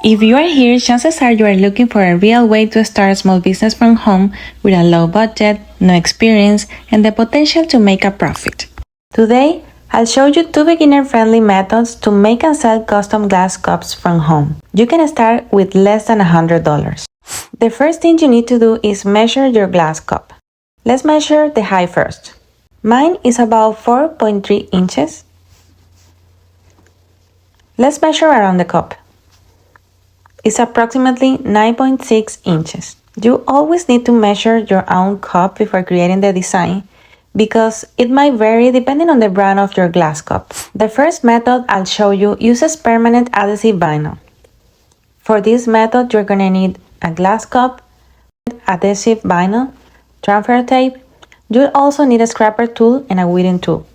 If you are here, chances are you are looking for a real way to start a small business from home with a low budget, no experience, and the potential to make a profit. Today, I'll show you 2 beginner-friendly methods to make and sell custom glass cups from home. You can start with less than $100. The first thing you need to do is measure your glass cup. Let's measure the height first. Mine is about 4.3 inches. Let's measure around the cup. It's approximately 9.6 inches. You always need to measure your own cup before creating the design because it might vary depending on the brand of your glass cup. The first method I'll show you uses permanent adhesive vinyl. For this method, you're gonna need a glass cup, adhesive vinyl, transfer tape. You'll also need a scraper tool and a weeding tool.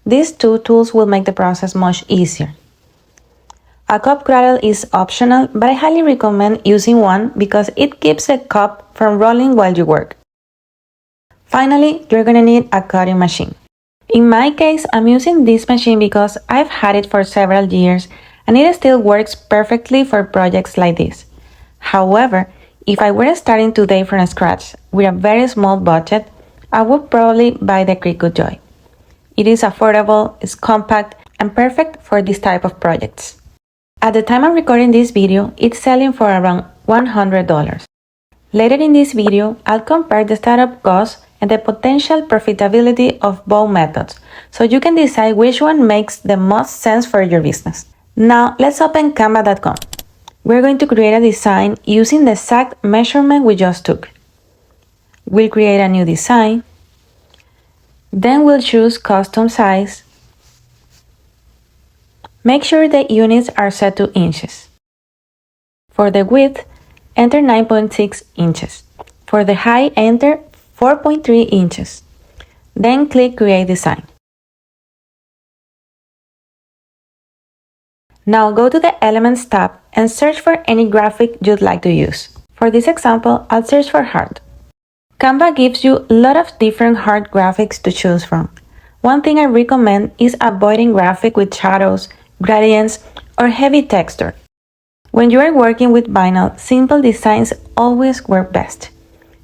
These 2 tools will make the process much easier. A cup cradle is optional, but I highly recommend using one because it keeps the cup from rolling while you work. Finally, you're gonna need a cutting machine. In my case, I'm using this machine because I've had it for several years and it still works perfectly for projects like this. However, if I were starting today from scratch with a very small budget, I would probably buy the Cricut Joy. It is affordable, it's compact, and perfect for this type of projects. At the time I'm recording this video, it's selling for around $100. Later in this video, I'll compare the startup cost and the potential profitability of both methods, so you can decide which one makes the most sense for your business. Now, let's open Canva.com. We're going to create a design using the exact measurement we just took. We'll create a new design. Then we'll choose custom size. Make sure the units are set to inches. For the width, enter 9.6 inches. For the height, enter 4.3 inches. Then click Create Design. Now go to the Elements tab and search for any graphic you'd like to use. For this example, I'll search for heart. Canva gives you a lot of different heart graphics to choose from. One thing I recommend is avoiding graphics with shadows, gradients, or heavy texture. When you are working with vinyl, simple designs always work best.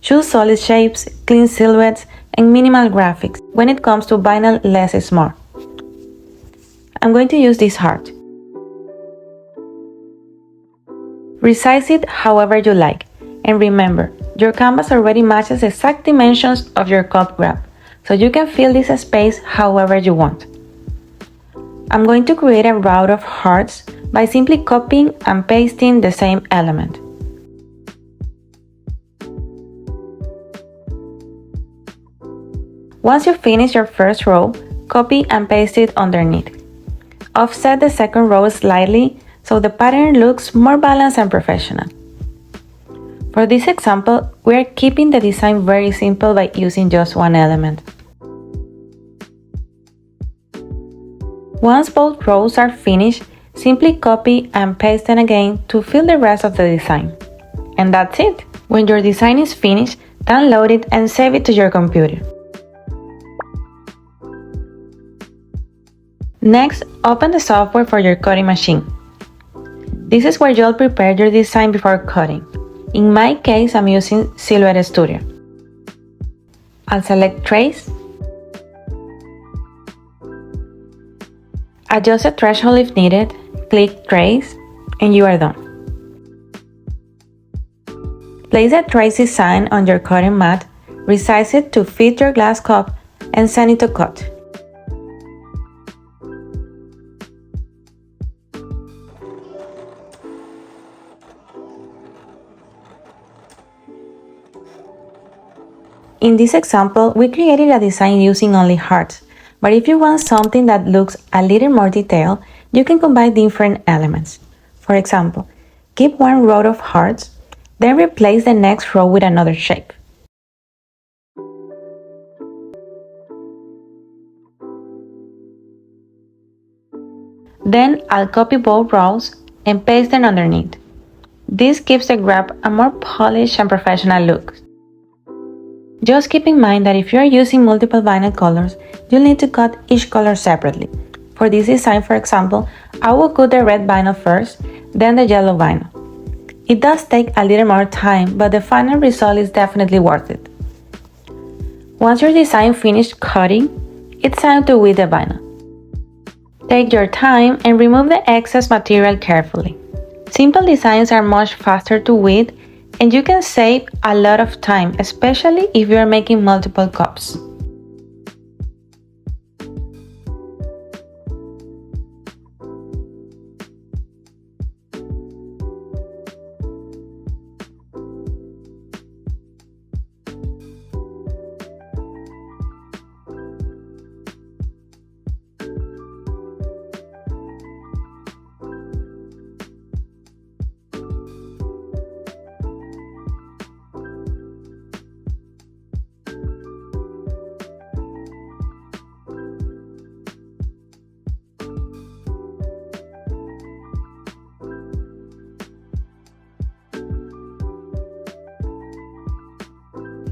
Choose solid shapes, clean silhouettes, and minimal graphics. When it comes to vinyl, less is more. I'm going to use this heart. Resize it however you like, and remember, your canvas already matches the exact dimensions of your cup grab, so you can fill this space however you want. I'm going to create a route of hearts by simply copying and pasting the same element. Once you finish your first row, copy and paste it underneath. Offset the second row slightly so the pattern looks more balanced and professional. For this example, we are keeping the design very simple by using just one element. Once both rows are finished, simply copy and paste them again to fill the rest of the design. And that's it! When your design is finished, download it and save it to your computer. Next, open the software for your cutting machine. This is where you'll prepare your design before cutting. In my case, I'm using Silhouette Studio. I'll select Trace. Adjust the threshold if needed, click Trace, and you are done. Place the trace design on your cutting mat, resize it to fit your glass cup, and send it to cut. In this example, we created a design using only hearts. But if you want something that looks a little more detailed, you can combine different elements. For example, keep one row of hearts, then replace the next row with another shape. Then I'll copy both rows and paste them underneath. This gives the grab a more polished and professional look. Just keep in mind that if you are using multiple vinyl colors, you'll need to cut each color separately. For this design, for example, I will cut the red vinyl first, then the yellow vinyl. It does take a little more time, but the final result is definitely worth it. Once your design finished cutting, it's time to weed the vinyl. Take your time and remove the excess material carefully. Simple designs are much faster to weed, and you can save a lot of time, especially if you are making multiple cups.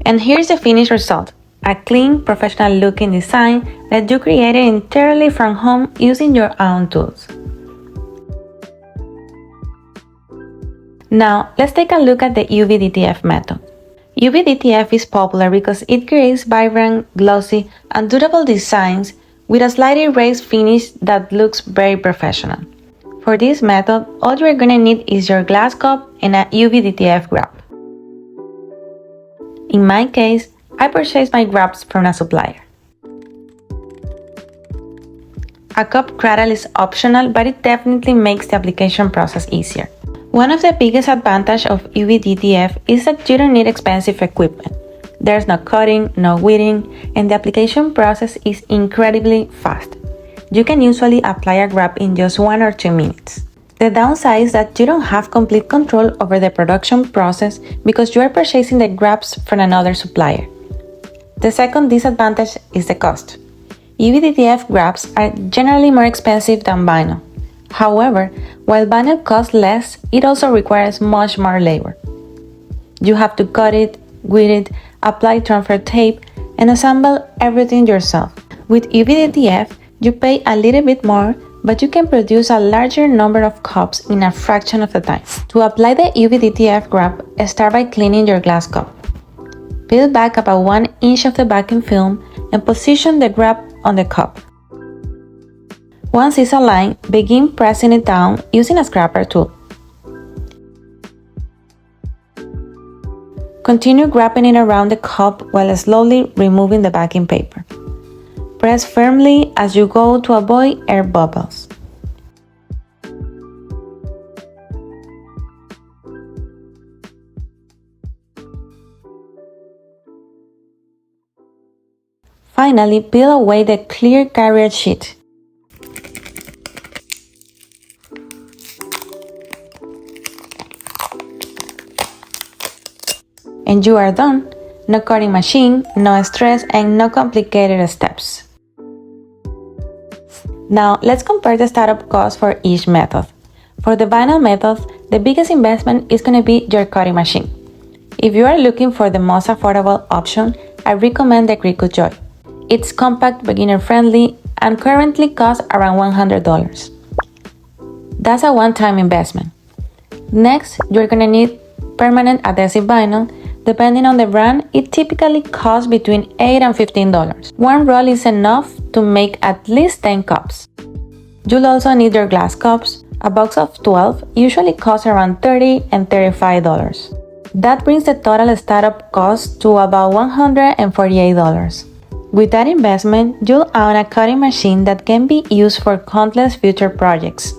And here's the finished result, a clean, professional-looking design that you created entirely from home using your own tools. Now, let's take a look at the UV DTF method. UV DTF is popular because it creates vibrant, glossy, and durable designs with a slightly raised finish that looks very professional. For this method, all you're gonna need is your glass cup and a UV DTF grab. In my case, I purchased my grabs from a supplier. A cup cradle is optional, but it definitely makes the application process easier. One of the biggest advantages of UV DTF is that you don't need expensive equipment. There's no cutting, no weeding, and the application process is incredibly fast. You can usually apply a grab in just 1 or 2 minutes. The downside is that you don't have complete control over the production process because you are purchasing the grabs from another supplier. The second disadvantage is the cost. UV DTF grabs are generally more expensive than vinyl. However, while vinyl costs less, it also requires much more labor. You have to cut it, weed it, apply transfer tape, and assemble everything yourself. With UV DTF, you pay a little bit more, but you can produce a larger number of cups in a fraction of the time. To apply the UV DTF grab, start by cleaning your glass cup. Peel back about 1 inch of the backing film and position the grab on the cup. Once it's aligned, begin pressing it down using a scraper tool. Continue grabbing it around the cup while slowly removing the backing paper. Press firmly as you go to avoid air bubbles. Finally, peel away the clear carrier sheet. And you are done. No cutting machine, no stress, and no complicated steps. Now, let's compare the startup cost for each method. For the vinyl method, the biggest investment is going to be your cutting machine. If you are looking for the most affordable option, I recommend the Cricut Joy. It's compact, beginner-friendly, and currently costs around $100. That's a one-time investment. Next, you're going to need permanent adhesive vinyl. Depending on the brand, it typically costs between $8 and $15. One roll is enough to make at least 10 cups. You'll also need your glass cups. A box of 12 usually costs around $30 and $35. That brings the total startup cost to about $148. With that investment, you'll own a cutting machine that can be used for countless future projects,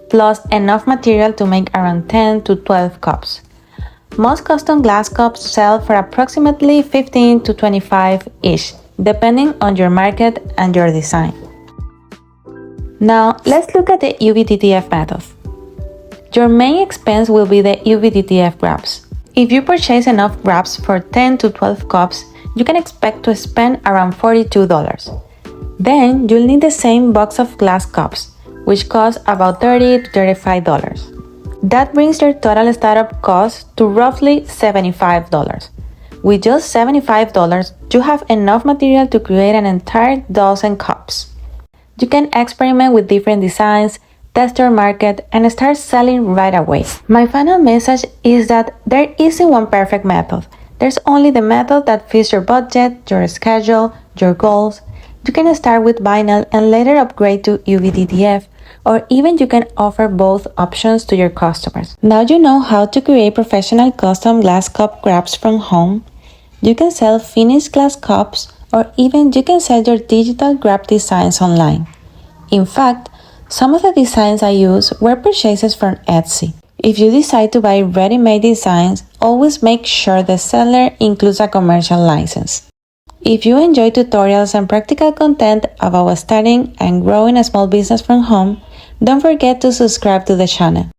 plus enough material to make around 10 to 12 cups. Most custom glass cups sell for approximately $15 to $25 each, depending on your market and your design. Now, let's look at the UV DTF method. Your main expense will be the UV DTF grabs. If you purchase enough grabs for 10 to 12 cups, you can expect to spend around $42. Then, you'll need the same box of glass cups, which cost about $30 to $35. That brings your total startup cost to roughly $75. With just $75, you have enough material to create an entire dozen cups. You can experiment with different designs, test your market, and start selling right away. My final message is that there isn't one perfect method. There's only the method that fits your budget, your schedule, your goals. You can start with vinyl and later upgrade to UV DTF, or even you can offer both options to your customers. Now you know how to create professional custom glass cup wraps from home. You can sell finished glass cups, or even you can sell your digital wrap designs online. In fact, some of the designs I use were purchases from Etsy. If you decide to buy ready-made designs, always make sure the seller includes a commercial license. If you enjoy tutorials and practical content about starting and growing a small business from home, don't forget to subscribe to the channel.